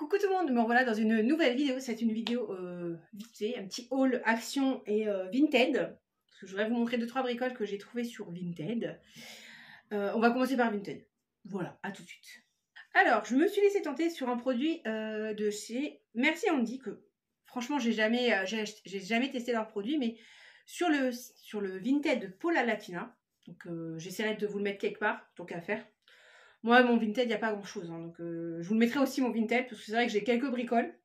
Coucou tout le monde, me revoilà dans une nouvelle vidéo. C'est une vidéo vite fait, un petit haul Action et Vinted. Parce que je voudrais vous montrer 2-3 bricoles que j'ai trouvées sur Vinted. On va commencer par Vinted. Voilà, à tout de suite. Alors, je me suis laissée tenter sur un produit de chez Merci Handy, que franchement j'ai jamais testé leur produit, mais sur le Vinted de Paula Latina. Donc j'essaierai de vous le mettre quelque part, tant qu'à faire. Moi, mon Vinted, il n'y a pas grand-chose. Hein, donc, je vous le mettrai aussi, mon Vinted, parce que c'est vrai que j'ai quelques bricoles.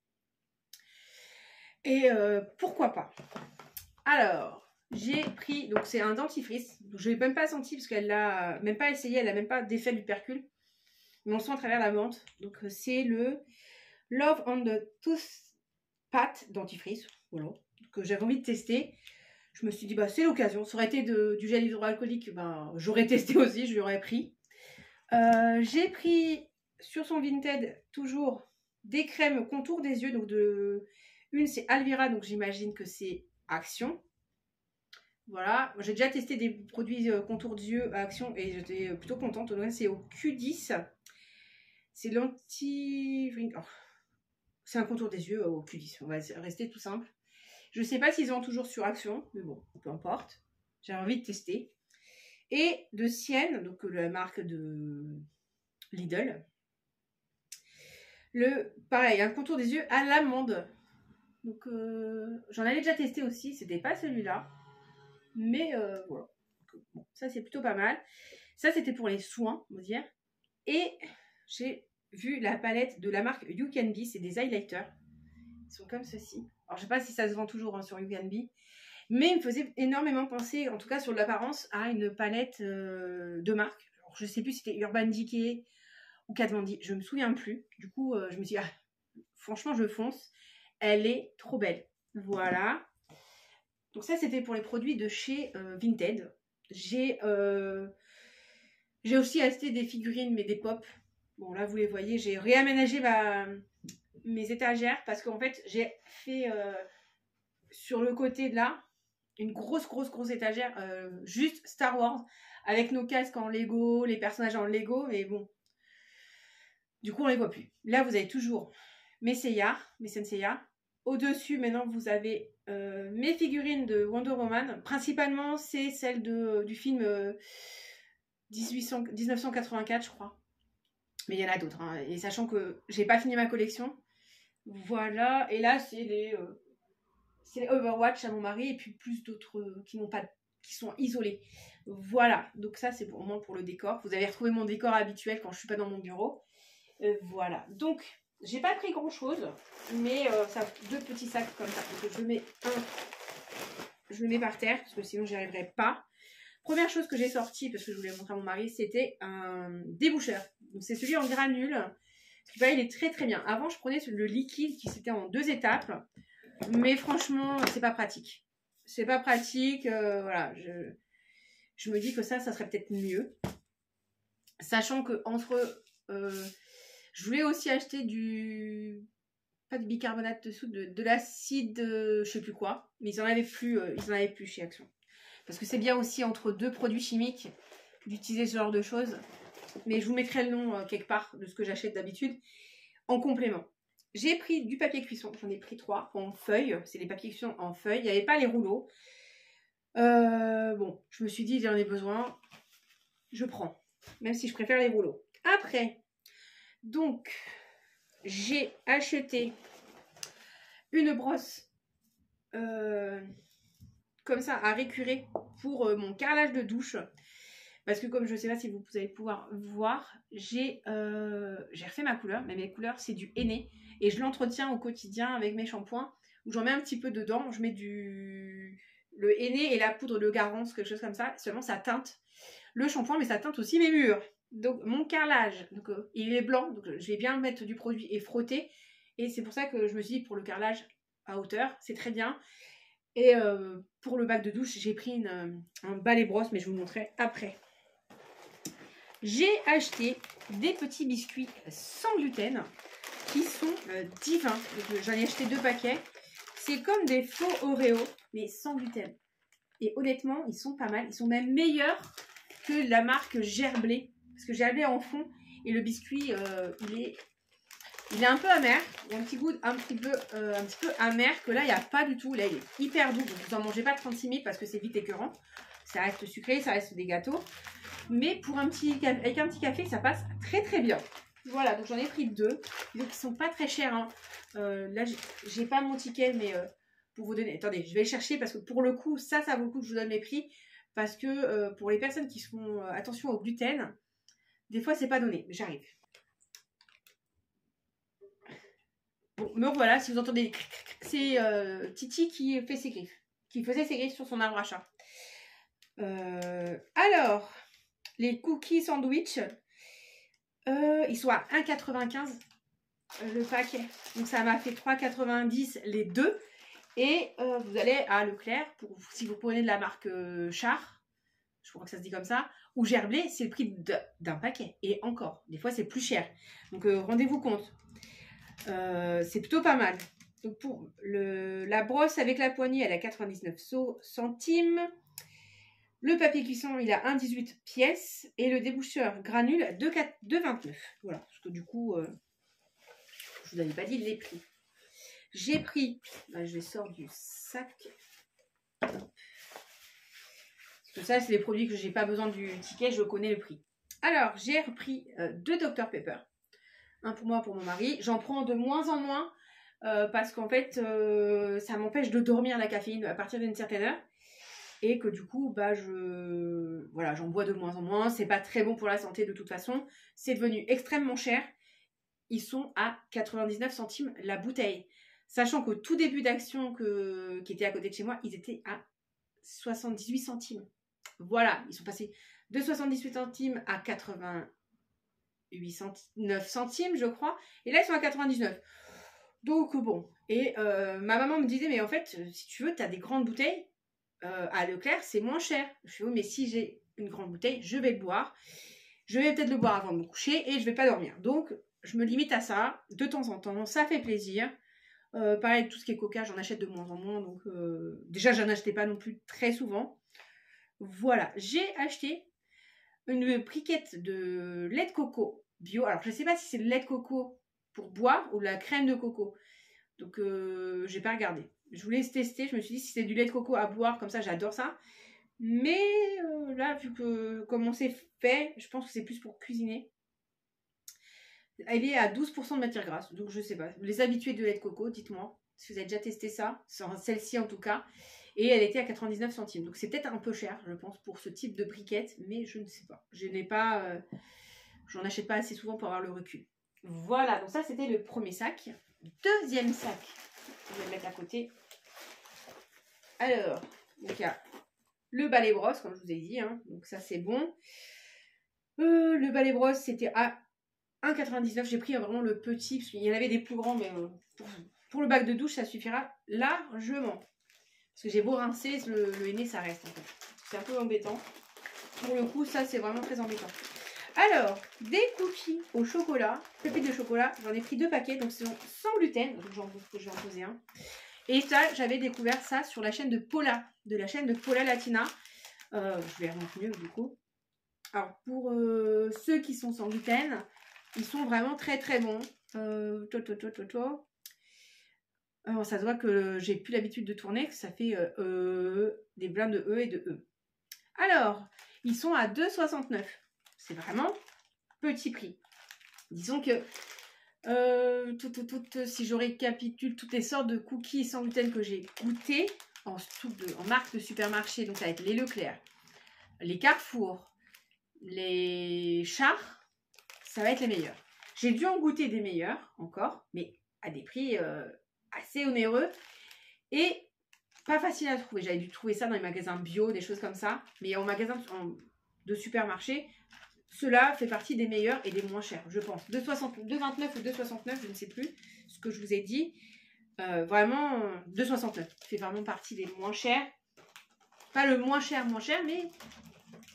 Et pourquoi pas. Alors, j'ai pris... Donc, c'est un dentifrice. Je ne l'ai même pas senti, parce qu'elle l'a même pas essayé. Elle n'a même pas d'effet du percule. Mais on sent à travers la menthe. Donc, c'est le Love on the Tooth Pat dentifrice. Voilà. Que j'avais envie de tester. Je me suis dit, bah, c'est l'occasion. Ça aurait été du gel hydroalcoolique. Ben, j'aurais testé aussi. Je l'aurais pris. J'ai pris sur son Vinted toujours des crèmes contour des yeux. Donc une c'est Alvira, donc j'imagine que c'est Action. Voilà, j'ai déjà testé des produits contour des yeux à Action et j'étais plutôt contente. C'est au Q10. C'est l'anti... Oh. C'est un contour des yeux au Q10. On va rester tout simple. Je ne sais pas s'ils ont toujours sur Action, mais bon, peu importe. J'ai envie de tester. Et de Sienne, donc la marque de Lidl. Pareil, un contour des yeux à l'amande. Donc j'en avais déjà testé aussi, c'était pas celui-là. Mais voilà. Donc, bon, ça c'est plutôt pas mal. Ça c'était pour les soins, on va dire. Et j'ai vu la palette de la marque You Can Be, c'est des highlighters. Ils sont comme ceci. Alors je sais pas si ça se vend toujours hein, sur You Can Be. Mais il me faisait énormément penser, en tout cas sur l'apparence, à une palette de marque. Alors, je ne sais plus si c'était Urban Decay ou Kat Von D, je ne me souviens plus. Du coup, je me suis dit, franchement, je fonce. Elle est trop belle. Voilà. Donc ça, c'était pour les produits de chez Vinted. J'ai aussi acheté des figurines, mais des pop. Bon, là, vous les voyez, j'ai réaménagé mes étagères parce qu'en fait, j'ai fait sur le côté de là, une grosse étagère juste Star Wars avec nos casques en Lego, les personnages en Lego, mais bon, du coup on les voit plus. Là vous avez toujours mes Seiya, mes Senseiya. Au-dessus maintenant vous avez mes figurines de Wonder Woman. Principalement c'est celle du film 1984 je crois. Mais il y en a d'autres hein. Et sachant que j'ai pas fini ma collection. Voilà, et là c'est les Overwatch à mon mari et puis plus d'autres qui sont isolés. Voilà, donc ça c'est pour moi pour le décor. Vous avez retrouvé mon décor habituel quand je suis pas dans mon bureau. Voilà, donc j'ai pas pris grand chose, mais ça deux petits sacs comme ça. Donc je le mets par terre parce que sinon j'y arriverai pas. Première chose que j'ai sortie parce que je voulais montrer à mon mari, c'était un déboucheur. Donc c'est celui en granule. Parce que, il est très très bien. Avant je prenais le liquide qui c'était en 2 étapes. Mais franchement, c'est pas pratique. C'est pas pratique. Voilà, je me dis que ça serait peut-être mieux. Sachant que entre... je voulais aussi acheter pas du bicarbonate de soude, de l'acide, je sais plus quoi. Mais ils en avaient plus chez Action. Parce que c'est bien aussi entre 2 produits chimiques d'utiliser ce genre de choses. Mais je vous mettrai le nom quelque part de ce que j'achète d'habitude en complément. J'ai pris du papier cuisson, j'en ai pris 3 en feuilles, c'est les papiers cuisson en feuilles, il n'y avait pas les rouleaux. Bon, je me suis dit, j'en ai besoin, je prends, même si je préfère les rouleaux. Après, donc, j'ai acheté une brosse comme ça à récurer pour mon carrelage de douche. Parce que comme je ne sais pas si vous allez pouvoir voir, j'ai refait ma couleur, mais mes couleurs c'est du henné. Et je l'entretiens au quotidien avec mes shampoings, où j'en mets un petit peu dedans. Je mets le henné et la poudre de Garance, quelque chose comme ça. Seulement ça teinte le shampoing, mais ça teinte aussi mes murs. Donc mon carrelage, donc, il est blanc, donc je vais bien mettre du produit et frotter. Et c'est pour ça que je me suis dit pour le carrelage à hauteur, c'est très bien. Et pour le bac de douche, j'ai pris un balai brosse, mais je vous montrerai après. J'ai acheté des petits biscuits sans gluten qui sont divins. J'en ai acheté 2 paquets. C'est comme des faux Oreo, mais sans gluten. Et honnêtement, ils sont pas mal. Ils sont même meilleurs que la marque Gerblé. Parce que Gerblé en fond. Et le biscuit, il est Il est un peu amer. Il y a un petit goût un petit peu amer que là, il n'y a pas du tout. Là, il est hyper doux. Donc, vous n'en mangez pas 36 000 parce que c'est vite écœurant. Ça reste sucré, ça reste des gâteaux. Mais pour avec un petit café, ça passe très très bien. Voilà, donc j'en ai pris 2. Donc, ils ne sont pas très chers. Hein. Là, j'ai pas mon ticket, mais pour vous donner... Attendez, je vais le chercher parce que pour le coup, ça vaut le coup que je vous donne mes prix. Parce que pour les personnes qui font attention au gluten, des fois, c'est pas donné. J'arrive. Bon, me voilà, si vous entendez, c'est Titi qui fait ses griffes. Qui faisait ses griffes sur son arbre à chat. Alors, les cookies sandwich, ils sont à 1,95 le paquet. Donc ça m'a fait 3,90 les deux. Et vous allez à Leclerc, si vous prenez de la marque Char, je crois que ça se dit comme ça, ou Gerblé, c'est le prix d'un paquet. Et encore, des fois c'est plus cher. Donc rendez-vous compte. C'est plutôt pas mal. Donc pour la brosse avec la poignée, elle est à 99 centimes. Le papier cuisson, il a 1,18 pièces. Et le déboucheur granule, 2,29. Voilà, parce que du coup, je vous avais pas dit les prix. J'ai pris, là, je les sors du sac. Parce que ça, c'est les produits que j'ai pas besoin du ticket, je connais le prix. Alors, j'ai repris 2 Dr Pepper. Un pour moi, pour mon mari. J'en prends de moins en moins parce qu'en fait, ça m'empêche de dormir la caféine à partir d'une certaine heure. Et que du coup, bah, voilà, j'en bois de moins en moins. C'est pas très bon pour la santé de toute façon. C'est devenu extrêmement cher. Ils sont à 99 centimes la bouteille. Sachant qu'au tout début d'action qui était à côté de chez moi, ils étaient à 78 centimes. Voilà, ils sont passés de 78 centimes à 89 centimes, je crois. Et là, ils sont à 99. Donc, bon. Et ma maman me disait, mais en fait, si tu veux, tu as des grandes bouteilles. À Leclerc, c'est moins cher. Je fais, oui, mais si j'ai une grande bouteille, je vais le boire. Je vais peut-être le boire avant de me coucher et je vais pas dormir. Donc, je me limite à ça de temps en temps. Ça fait plaisir. Pareil, tout ce qui est coca, j'en achète de moins en moins. Donc, déjà, j'en achetais pas non plus très souvent. Voilà, j'ai acheté une briquette de lait de coco bio. Alors, je sais pas si c'est le lait de coco pour boire ou la crème de coco. Donc, j'ai pas regardé. Je voulais tester. Je me suis dit, si c'est du lait de coco à boire, comme ça, j'adore ça. Mais là, vu que comment c'est fait, je pense que c'est plus pour cuisiner. Elle est à 12% de matière grasse. Donc, je sais pas. Les habitués de lait de coco, dites-moi si vous avez déjà testé ça. Celle-ci, en tout cas. Et elle était à 99 centimes. Donc, c'est peut-être un peu cher, je pense, pour ce type de briquette. Mais je ne sais pas. Je n'ai pas... j'en achète pas assez souvent pour avoir le recul. Voilà. Donc, ça, c'était le premier sac. Deuxième sac. Je vais le mettre à côté. Alors, donc il y a le balai brosse, comme je vous ai dit. Hein, donc ça, c'est bon. Le balai brosse, c'était à 1,99. J'ai pris vraiment le petit, parce qu'il y en avait des plus grands, mais pour le bac de douche, ça suffira largement. Parce que j'ai beau rincer, le henné, ça reste. En fait. C'est un peu embêtant. Pour le coup, ça, c'est vraiment très embêtant. Alors, des cookies au chocolat, pépites de chocolat, j'en ai pris 2 paquets, donc c'est sans gluten, donc je vais en poser un. Et ça, j'avais découvert ça sur la chaîne de Paula, Latina. Je vais remonter mieux du coup. Alors, pour ceux qui sont sans gluten, ils sont vraiment très très bons. Alors, ça se voit que j'ai plus l'habitude de tourner, que ça fait des blindes de E et de E. Alors, ils sont à 2,69. C'est vraiment petit prix. Disons que si je récapitule toutes les sortes de cookies sans gluten que j'ai goûté en marque de supermarché, donc ça va être les Leclerc, les Carrefour, les Char, ça va être les meilleurs. J'ai dû en goûter des meilleurs encore, mais à des prix assez onéreux et pas facile à trouver. J'avais dû trouver ça dans les magasins bio, des choses comme ça, mais en magasin de supermarché, cela fait partie des meilleurs et des moins chers, je pense. 2,29 ou 2,69, je ne sais plus ce que je vous ai dit. Vraiment, 2,69 fait vraiment partie des moins chers. Pas le moins cher, mais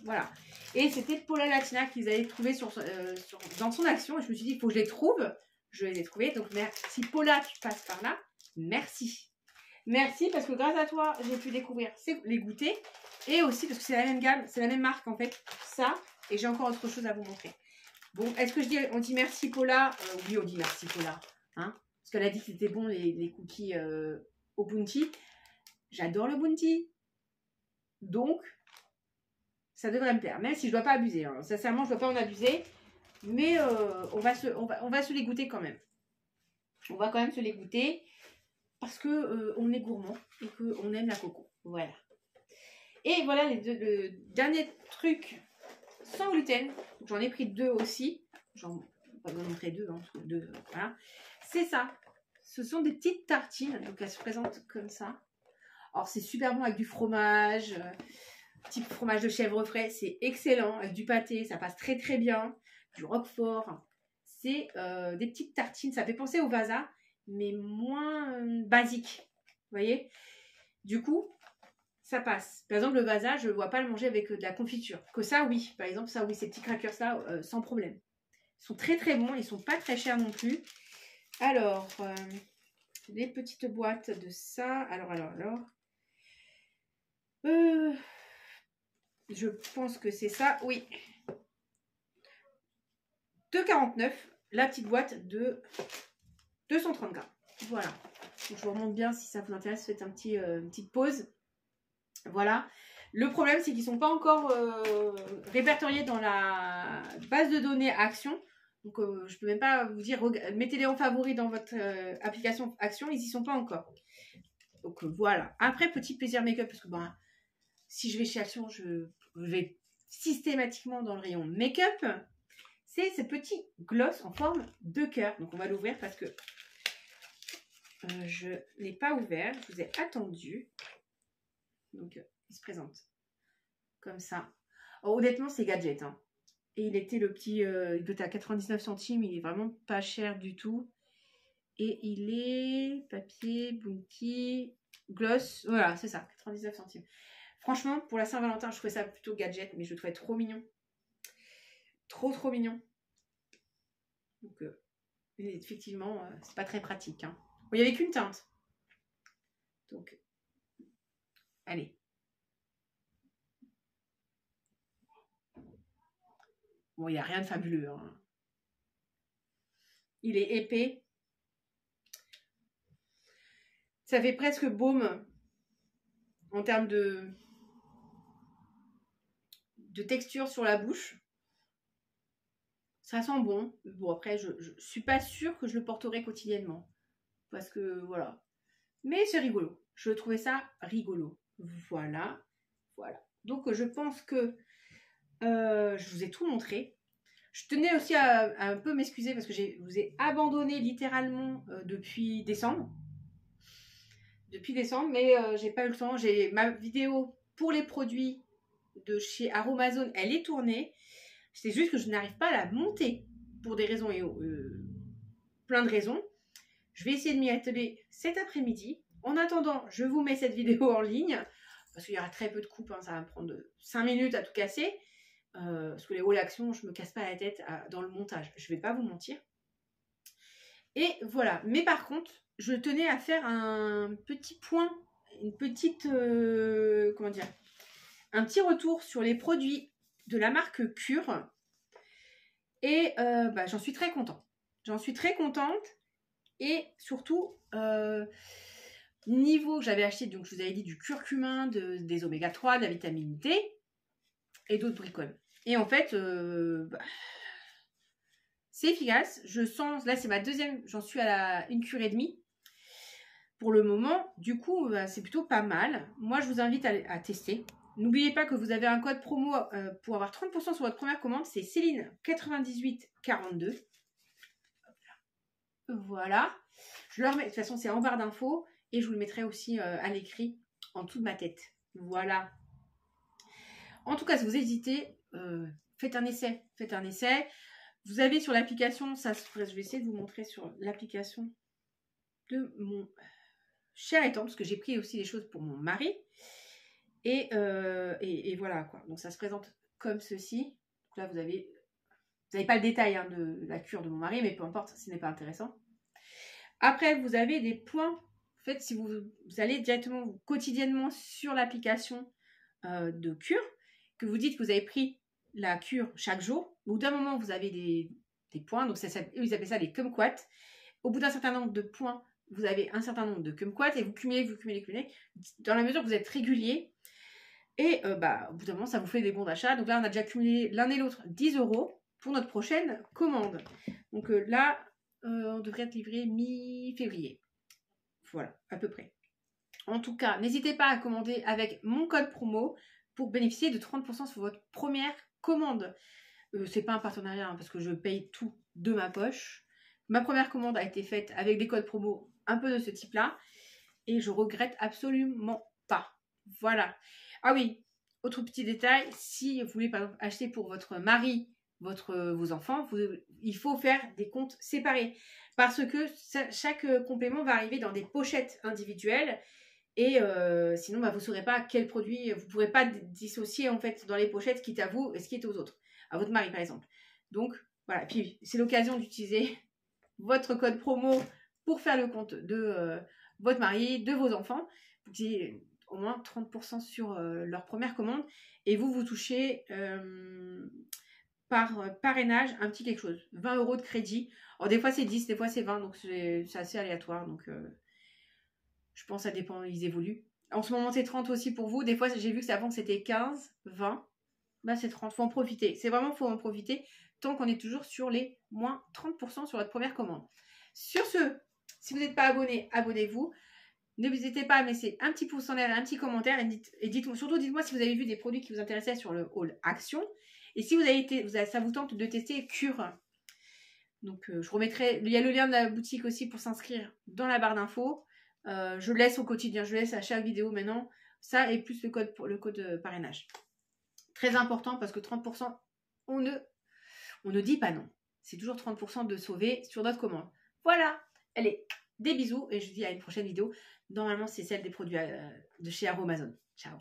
voilà. Et c'était Paula Latina qu'ils avaient trouvé dans son action. Et je me suis dit, il faut que je les trouve. Je les ai trouvés. Donc, si Paula, tu passes par là, merci. Merci parce que grâce à toi, j'ai pu découvrir les goûters. Et aussi parce que c'est la même gamme, c'est la même marque en fait. Ça. Et j'ai encore autre chose à vous montrer. Bon, est-ce que on dit merci Paula? Oui, on dit merci Paula. Hein, parce qu'elle a dit que c'était bon les cookies au bounty. J'adore le bounty. Donc, ça devrait me plaire. Même si je ne dois pas abuser. Hein. Sincèrement, je ne dois pas en abuser. Mais on va se les goûter quand même. On va quand même se les goûter. Parce que on est gourmand et qu'on aime la coco. Voilà. Et voilà le dernier truc sans gluten. J'en ai pris 2 aussi. J'en vais vous montrer 2. Hein, voilà. C'est ça. Ce sont des petites tartines. Donc elles se présentent comme ça. Alors c'est super bon avec du fromage. Type fromage de chèvre frais. C'est excellent. Avec du pâté. Ça passe très très bien. Du roquefort. C'est des petites tartines. Ça fait penser au Vasa. Mais moins basique. Vous voyez? Du coup, ça passe. Par exemple, le Vasa, je ne vois pas le manger avec de la confiture. Que ça, oui. Par exemple, ça, oui. Ces petits crackers-là, sans problème. Ils sont très très bons. Ils ne sont pas très chers non plus. Alors, les petites boîtes de ça. Alors. Je pense que c'est ça. Oui. 2,49. La petite boîte de 230 grammes. Voilà. Donc, je vous remonte bien si ça vous intéresse. Faites une petite pause. Voilà. Le problème, c'est qu'ils ne sont pas encore répertoriés dans la base de données Action. Donc, je ne peux même pas vous dire, mettez-les en favori dans votre application Action. Ils n'y sont pas encore. Donc, voilà. Après, petit plaisir make-up, parce que si je vais chez Action, je vais systématiquement dans le rayon make-up. C'est ce petit gloss en forme de cœur. Donc, on va l'ouvrir parce que je n'ai pas ouvert. Je vous ai attendu. Donc, il se présente comme ça. Oh, honnêtement, c'est gadget. Hein. Et il était le petit... il doit être à 99 centimes. Il est vraiment pas cher du tout. Et il est papier, bounty, gloss. Voilà, c'est ça, 99 centimes. Franchement, pour la Saint-Valentin, je trouvais ça plutôt gadget. Mais je le trouvais trop mignon. Trop mignon. Donc, effectivement, c'est pas très pratique. Hein. Bon, il n'y avait qu'une teinte. Donc, allez. Bon, il n'y a rien de fabuleux. Hein. Il est épais. Ça fait presque baume en termes de texture sur la bouche. Ça sent bon. Bon, après, je ne suis pas sûre que je le porterai quotidiennement. Parce que, voilà. Mais c'est rigolo. Je trouvais ça rigolo. Voilà. Donc, je pense que je vous ai tout montré. Je tenais aussi à un peu m'excuser parce que je vous ai abandonné littéralement depuis décembre. Mais j'ai pas eu le temps. J'ai ma vidéo pour les produits de chez Aromazone, elle est tournée. C'est juste que je n'arrive pas à la monter pour des raisons et plein de raisons. Je vais essayer de m'y atteler cet après-midi. En attendant, je vous mets cette vidéo en ligne parce qu'il y aura très peu de coupes. Hein, ça va me prendre 5 minutes à tout casser. Parce que les hauts actions, je me casse pas la tête dans le montage. Je vais pas vous mentir. Et voilà. Mais par contre, je tenais à faire un petit point, une petite, comment dire, un petit retour sur les produits de la marque Cure. Et j'en suis très contente. J'en suis très contente. Et surtout, niveau que j'avais acheté, donc je vous avais dit du curcumin, des oméga 3, de la vitamine D et d'autres bricoles. Et en fait, c'est efficace. Je sens, là c'est ma deuxième, j'en suis à une cure et demie. Pour le moment, du coup, c'est plutôt pas mal. Moi, je vous invite à tester. N'oubliez pas que vous avez un code promo pour avoir 30% sur votre première commande. C'est Céline9842. Voilà. Je le remets. De toute façon, c'est en barre d'infos. Et je vous le mettrai aussi à l'écrit en dessous de ma tête. Voilà. En tout cas, si vous hésitez, faites un essai. Vous avez sur l'application, je vais essayer de vous montrer sur l'application de mon cher étant, parce que j'ai pris aussi des choses pour mon mari. Et voilà quoi. Donc ça se présente comme ceci. Donc là, vous n'avez pas le détail hein, de la cure de mon mari, mais peu importe, ce n'est pas intéressant. Après, vous avez des points. En fait, si vous allez directement quotidiennement sur l'application de cure, que vous dites que vous avez pris la cure chaque jour. Au bout d'un moment, vous avez des points. Donc, ils appellent ça les kumquats. Au bout d'un certain nombre de points, vous avez un certain nombre de kumquats et vous cumulez. Dans la mesure où vous êtes régulier. Et au bout d'un moment, ça vous fait des bons d'achat. Donc là, on a déjà cumulé l'un et l'autre 10 € pour notre prochaine commande. Donc là, on devrait être livré mi-février. Voilà, à peu près. En tout cas, n'hésitez pas à commander avec mon code promo pour bénéficier de 30% sur votre première commande. C'est pas un partenariat parce que je paye tout de ma poche. Ma première commande a été faite avec des codes promo un peu de ce type-là et je regrette absolument pas. Voilà. Ah oui, autre petit détail, si vous voulez par exemple acheter pour votre mari, vos enfants, il faut faire des comptes séparés parce que chaque complément va arriver dans des pochettes individuelles et sinon vous ne saurez pas quel produit, vous ne pourrez pas dissocier en fait dans les pochettes ce qui est à vous et ce qui est aux autres, à votre mari par exemple. Donc voilà, puis c'est l'occasion d'utiliser votre code promo pour faire le compte de votre mari, de vos enfants, qui est au moins 30% sur leur première commande et vous touchez par parrainage un petit quelque chose, 20 € de crédit. Alors des fois c'est 10, des fois c'est 20, donc c'est assez aléatoire, donc je pense que ça dépend, ils évoluent. En ce moment c'est 30 aussi pour vous, des fois j'ai vu que avant c'était 15, 20, bah c'est 30, faut en profiter, c'est vraiment faut en profiter tant qu'on est toujours sur les moins 30% sur votre première commande. Sur ce, si vous n'êtes pas abonné, abonnez-vous. N'hésitez pas à me laisser un petit pouce en l'air, un petit commentaire et dites-moi, surtout dites-moi si vous avez vu des produits qui vous intéressaient sur le haul Action et si ça vous tente de tester Cure. Donc je remettrai, il y a le lien de la boutique aussi pour s'inscrire dans la barre d'infos. Je laisse au quotidien, je laisse à chaque vidéo maintenant ça et plus le code parrainage. Très important parce que 30%, on ne dit pas non. C'est toujours 30% de sauver sur notre commande. Voilà, allez, des bisous et je vous dis à une prochaine vidéo. Normalement, c'est celle des produits de chez Aromazone. Ciao.